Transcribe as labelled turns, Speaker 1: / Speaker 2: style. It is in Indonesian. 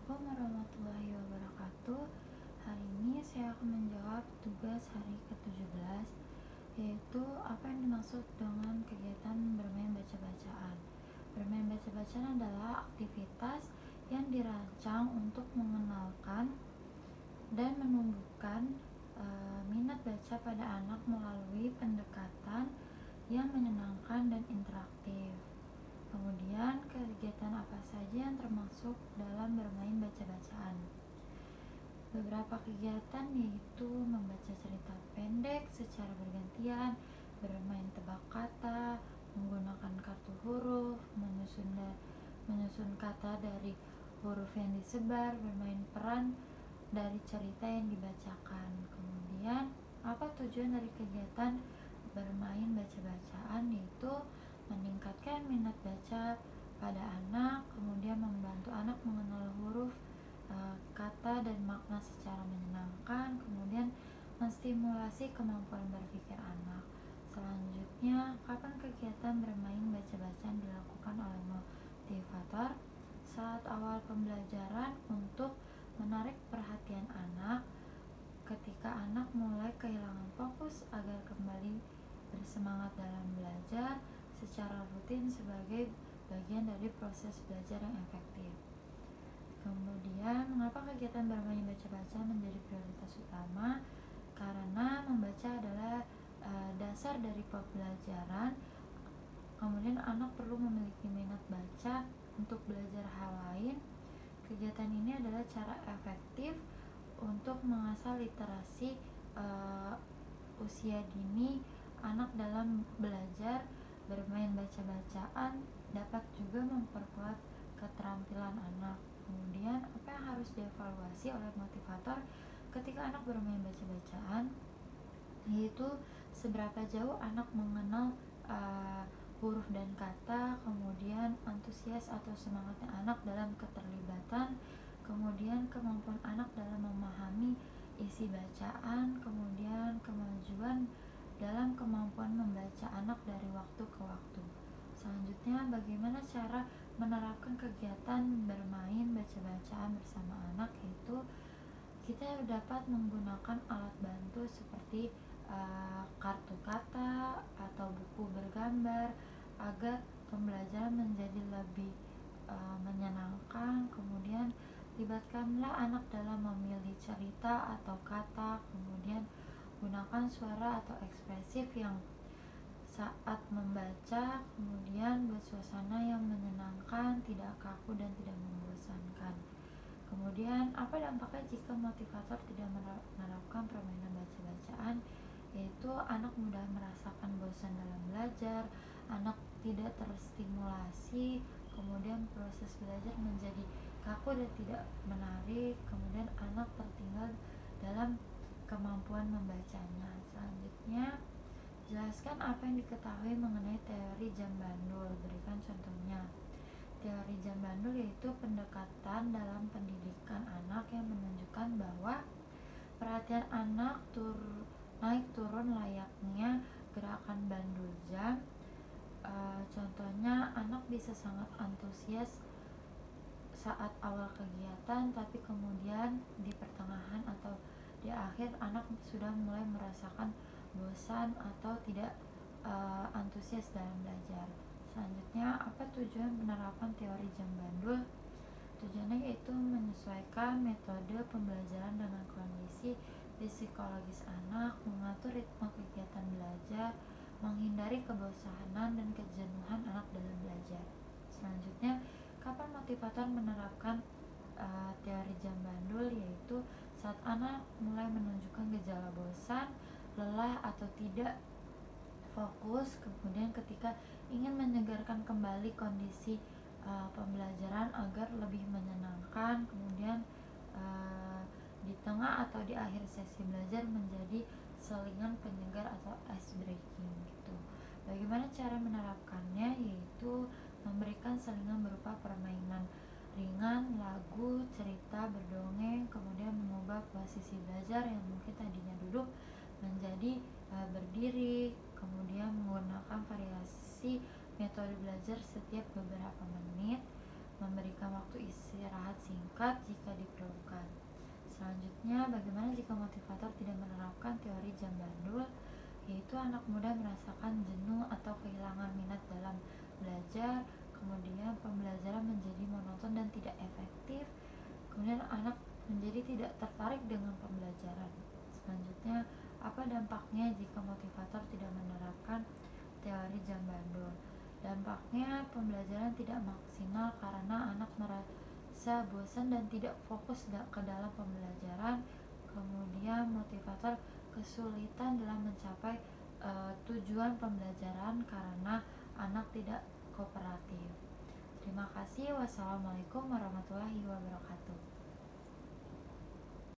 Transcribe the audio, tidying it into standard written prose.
Speaker 1: Assalamualaikum warahmatullahi wabarakatuh. Hari ini saya akan menjawab tugas hari ke-17, yaitu apa yang dimaksud dengan kegiatan bermain baca-bacaan. Bermain baca-bacaan adalah aktivitas yang dirancang untuk mengenalkan dan menumbuhkan minat baca pada anak melalui pendekatan yang menyenangkan dan interaktif. Kemudian, kegiatan apa saja yang termasuk dalam bermain baca-bacaan? Beberapa kegiatan yaitu membaca cerita pendek secara bergantian, bermain tebak kata, menggunakan kartu huruf, menyusun kata dari huruf yang disebar, bermain peran dari cerita yang dibacakan. Kemudian, apa tujuan dari kegiatan bermain baca-bacaan? Yaitu meningkatkan minat baca pada anak, kemudian membantu anak mengenal huruf, kata dan makna secara menyenangkan, kemudian menstimulasi kemampuan berpikir anak. Selanjutnya, kapan kegiatan bermain baca-bacaan dilakukan oleh motivator? Saat awal pembelajaran untuk menarik perhatian anak, ketika anak mulai kehilangan fokus agar kembali bersemangat dalam belajar secara rutin sebagai bagian dari proses belajar yang efektif. Kemudian, mengapa kegiatan bermain baca-baca menjadi prioritas utama? Karena membaca adalah dasar dari pembelajaran. Kemudian, anak perlu memiliki minat baca untuk belajar hal lain. Kegiatan ini adalah cara efektif untuk mengasah literasi usia dini anak dalam belajar. Bermain baca-bacaan dapat juga memperkuat keterampilan anak. Kemudian, apa yang harus dievaluasi oleh motivator ketika anak bermain baca-bacaan? Yaitu seberapa jauh anak mengenal huruf dan kata, kemudian antusias atau semangatnya anak dalam keterlibatan, kemudian kemampuan anak dalam memahami isi bacaan, kemudian kemajuan dalam kemampuan membaca anak dari waktu ke waktu. Selanjutnya, bagaimana cara menerapkan kegiatan bermain baca-bacaan bersama anak? Yaitu kita dapat menggunakan alat bantu seperti kartu kata atau buku bergambar agar pembelajaran menjadi lebih menyenangkan. Kemudian, libatkanlah anak dalam memilih cerita atau kata, kemudian gunakan suara atau ekspresif yang saat membaca, kemudian buat suasana yang menyenangkan, tidak kaku dan tidak membosankan. Kemudian, apa dampaknya jika motivator tidak menerapkan permainan baca-bacaan? Yaitu anak mudah merasakan bosan dalam belajar, anak tidak terstimulasi, kemudian proses belajar menjadi kaku dan tidak menarik, kemudian anak tertinggal dalam kemampuan membacanya. Selanjutnya, jelaskan apa yang diketahui mengenai teori jam bandul. Berikan contohnya. Teori jam bandul yaitu pendekatan dalam pendidikan anak yang menunjukkan bahwa perhatian anak naik turun layaknya gerakan bandul jam. Contohnya, anak bisa sangat antusias saat awal kegiatan, tapi kemudian di pertengahan atau di akhir anak sudah mulai merasakan bosan atau tidak antusias dalam belajar. Selanjutnya, apa tujuan penerapan teori jam bandul? Tujuannya yaitu menyesuaikan metode pembelajaran dengan kondisi psikologis anak, mengatur ritme kegiatan belajar, menghindari kebosanan dan kejenuhan anak dalam belajar. Selanjutnya, kapan motivator menerapkan teori jam bandul? Yaitu saat anak mulai menunjukkan gejala bosan, lelah atau tidak fokus, kemudian ketika ingin menyegarkan kembali kondisi pembelajaran agar lebih menyenangkan, kemudian di tengah atau di akhir sesi belajar menjadi selingan penyegar atau ice breaking gitu. Bagaimana cara menerapkannya? Yaitu memberikan selingan berupa permainan ringan, lagu, cerita, berdongeng, kemudian mengubah posisi belajar yang mungkin tadinya duduk menjadi berdiri, kemudian menggunakan variasi metode belajar setiap beberapa menit, memberikan waktu istirahat istirahat singkat jika diperlukan. Selanjutnya, bagaimana jika motivator tidak menerapkan teori jam bandul? Yaitu anak muda merasakan jenuh atau kehilangan minat dalam belajar, kemudian pembelajaran menjadi monoton dan tidak efektif, kemudian anak menjadi tidak tertarik dengan pembelajaran. Selanjutnya, apa dampaknya jika motivator tidak menerapkan teori jam bandul? Dampaknya pembelajaran tidak maksimal karena anak merasa bosan dan tidak fokus ke dalam pembelajaran. Kemudian motivator kesulitan dalam mencapai tujuan pembelajaran karena anak tidak kooperatif. Terima kasih. Wassalamualaikum warahmatullahi wabarakatuh.